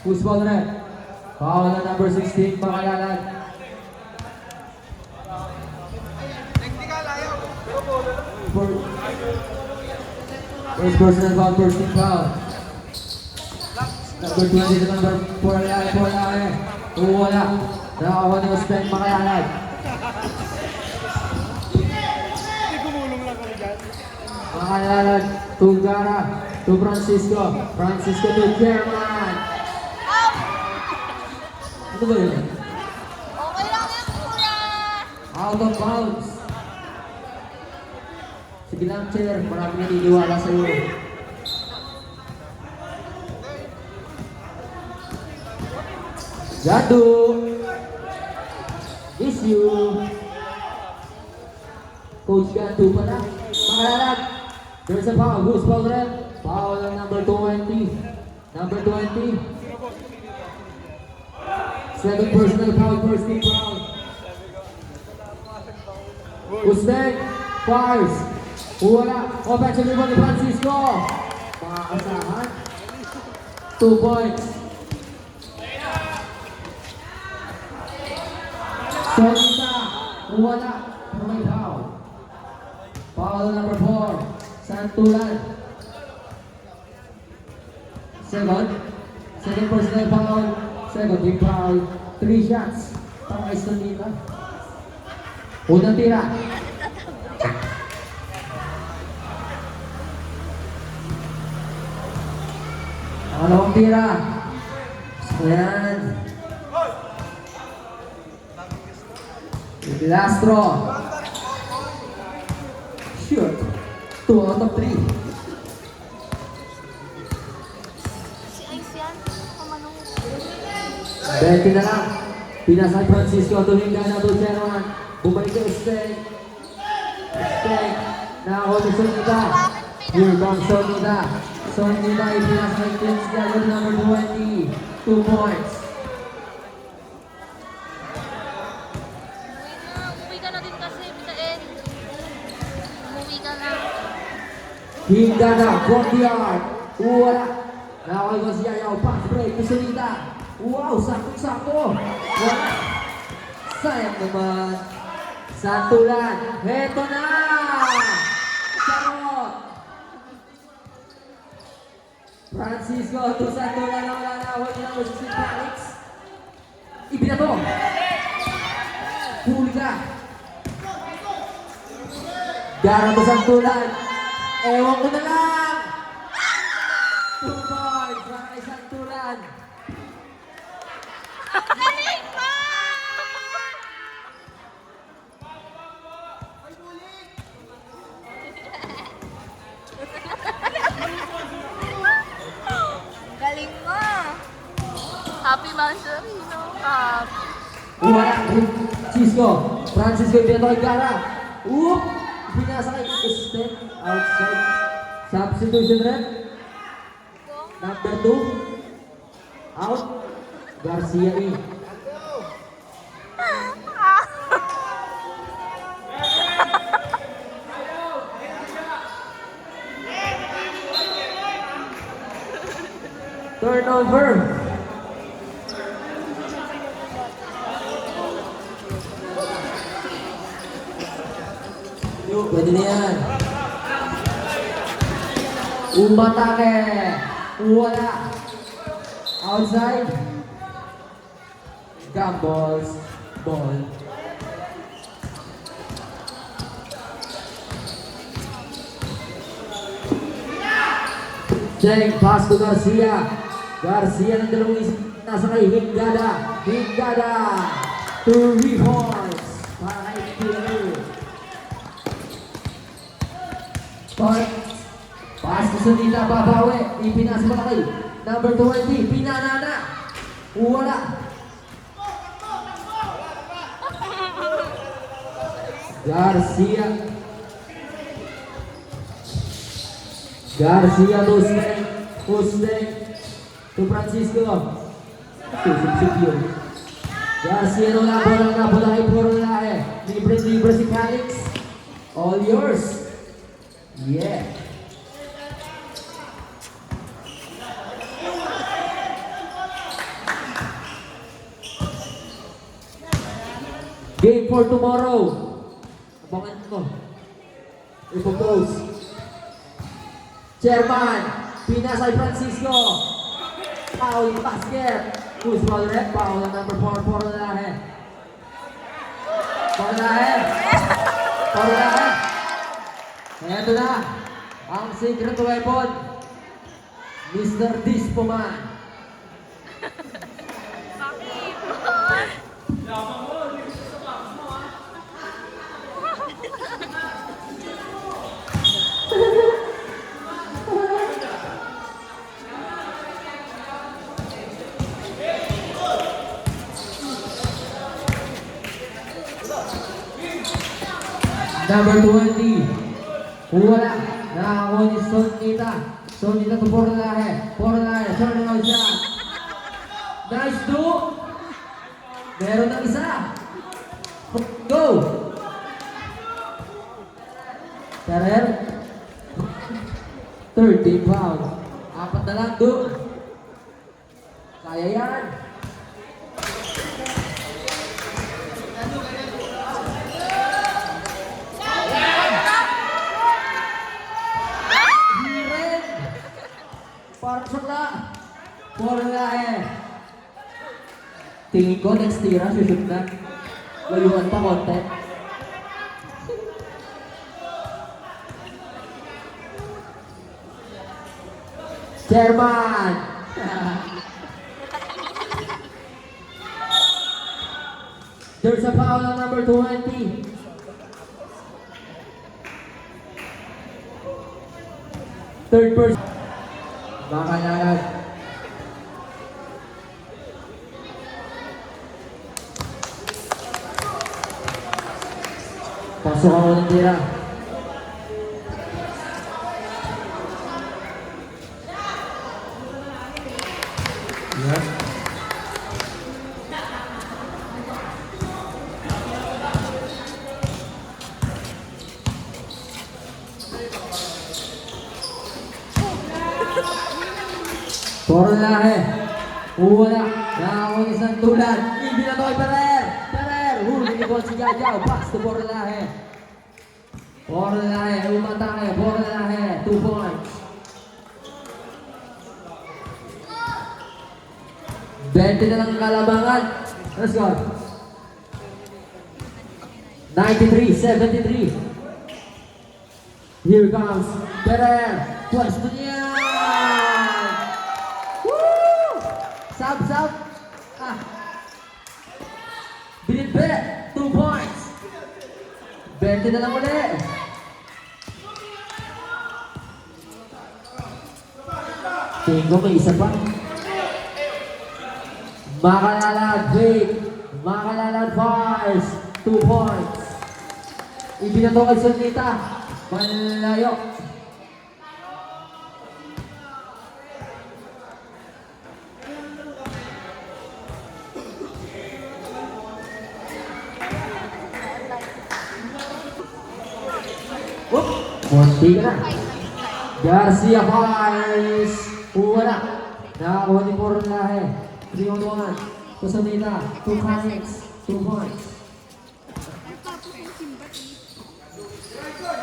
Who's ball red? Foul na number 16, Makayanan. First personal foul, first team foul. Number 20 to number 4 Lahe. Wala. Nakakuha ni Osben Makayanan. Makayanan to Gara, to Francisco. Francisco to German. Ano ba yun? Okay lang yan, kuya. Out of bounds. Sige lang, chair. Maraming naniniwala sa iyo. Jadu. Is you. Coach Jadu pa na. Makalarag. There's a foul. Who's foul red? Foul ng number 20. Number 20. Second personal foul, first team foul. Uzbek fires. Wala. Offensive rebound ni Francisco. Makakasahan. 2 points. Sonita. Wala. Pero may foul. Foul number 4. Santulan. Second personal foul. Second team foul. 3 shots. Para kay Sonita. Unang tira. Pangalawang tira. Ayan. Last draw. Shoot. 2 out of 3. Si Ice yan. Kumanong. 20 na lang. Pinasay Francisco. Tulinga na to German. Bumalik kay Uzbek. Uzbek. Nakakuha ni Sonita. Here comes Sonita. Sonita ipinasay Queens Gagawin number 20. 2 points. Umuwi ka na din kasi, Mitaen. Umuwi ka na. Hingga from the arc. Wala. Nakakal ko si Yayaw. Pass break ni Sonita. Wow, sakto-sakto. Wala. Sayang naman. Santulan. Heto na! Sarot! Francisco to Santulan ang lalawag niya mo si Felix. Ibinato. Huli ka. Gara to Santulan. Ewan ko na lang. 2 points para kay Santulan. Galing mo! Galing mo! Happy Mansory, no? Wala. Francisco. Francisco ibinato kay Gara. Oop! Pinasa kay Uzbek. Outside. Substitution red. Number 2. Out. Garcia in. Turnover. Pwede na yan. Umatake. Wala. Outside. Gambles. Ball. Check. Pass to Garcia. Garcia ng dalawang isip. Nasa kay Hingada. Hingada. 2 rebounds. Para kay Pino. Pass to Sonita. Babawi. Ipinasa pa kay number 20. Pinanana. Wala. Garcia. Garcia to Uzbek. To Francisco. Susip yun. Garcia no lang bola kay Puro Lahe. Libre si Felix. All yours. Yeah. Game for tomorrow. Abangan ko. Ipopose. Chairman, Pinasay Francisco. Foul basket. Who's ball red? Foul on number 4, Porolahe. Porolahe. Porolahe. Eto na. Ang secret weapon. Mr. Dispoman. Number 20. Wala. Nakakuha ni Sonita. Sonita to Porolahe. Porolahe. Turning out siya. Nice do. Meron ng isa. Go. Terer. 30 pounds. Apat na lang doon. Kaya yan. Parang sakla. Porolahe. Tingin ko next tira, sushoot na. Layuan pa konti. Chairman! There's a foul on number 20. Third person. Makalalad. Pasok ako ng tira. Yeah. Porolahe. Wala. Nakakawag isang tulad. Ibig na to kay Perer. Perer. Huli ni Bon si Jajaw. Pass to Porolahe. Porolahe. Umatake. Porolahe. 2 points. 20 na lang ang kalabangan. Let's go. 93-73. Here comes Perer. Pwesto niya. Sub. Binitbit. 2 points. 20 na lang ulit. Tingin ko may isa pa. Makalalad, wait. Makalalad fires. 2 points. Ibinato kay Sonita. Malayo. Munti ka na. Garcia fires. Wala. Nakakuha ni Porolahe. 3-on-1. Sonita. 2 points. 2 points.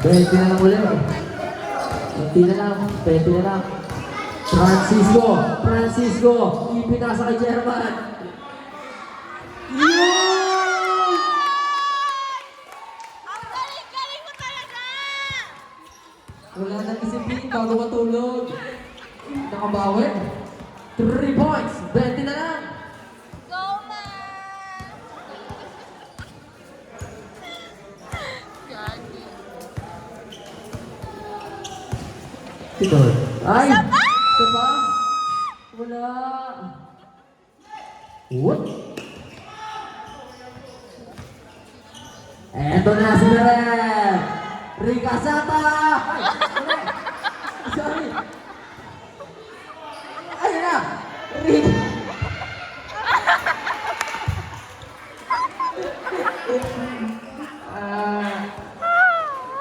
20 na lang ulit. 20 na lang. 20 na lang. Francisco. Ipinasa kay Chairman. Yun! Ang galing-galing mo talaga! Wala nang isipin bago matulog. Nakabawi. 3 points. 20 na lang. Go, man! Gagi. Ito. Ay! Isa pa! Isa pa? Wala. What? Eto na si Beren. Ricasata! Ay! Sorry. Ayun na! Rick!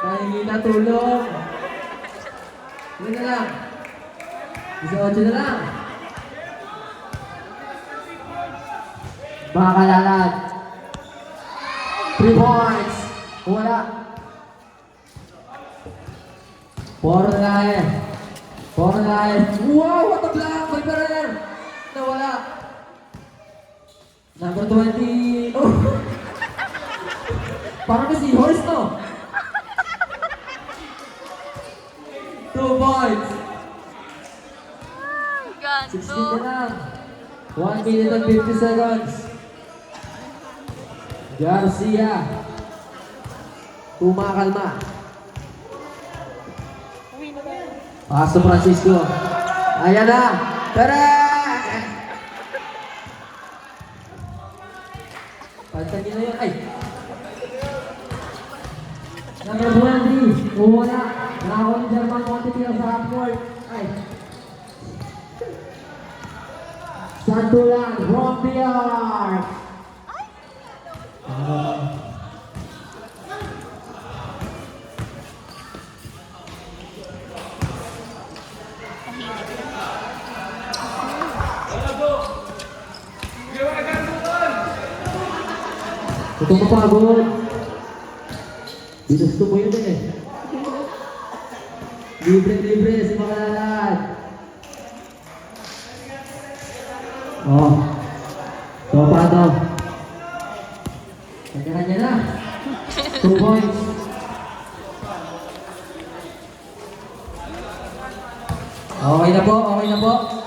Nahingi na tulong. Yun na lang. 18 na lang. Makalalad. 3 points. Wala. 4 na eh. 4 na eh. Wow, what a block! May barrier! Nawala. Number 20. Oh. Parang kasi horse, no? 2 points. 16 na Ganto. lang. 1 minute and 50 seconds. Garcia. Kumakalma. Paso Francisco. Ayan na. Tara! Pantay niyo na yun. Ay! Number 20. Wala. Nakakuha ni German Montepio sa half court. Ay. Santulan from the arc. Ito mapagod. Ginusto mo yun eh. Libre si Makalalat. Oh. So, paano? Kanya-kanya na. 2 points. Okay na po, okay na po.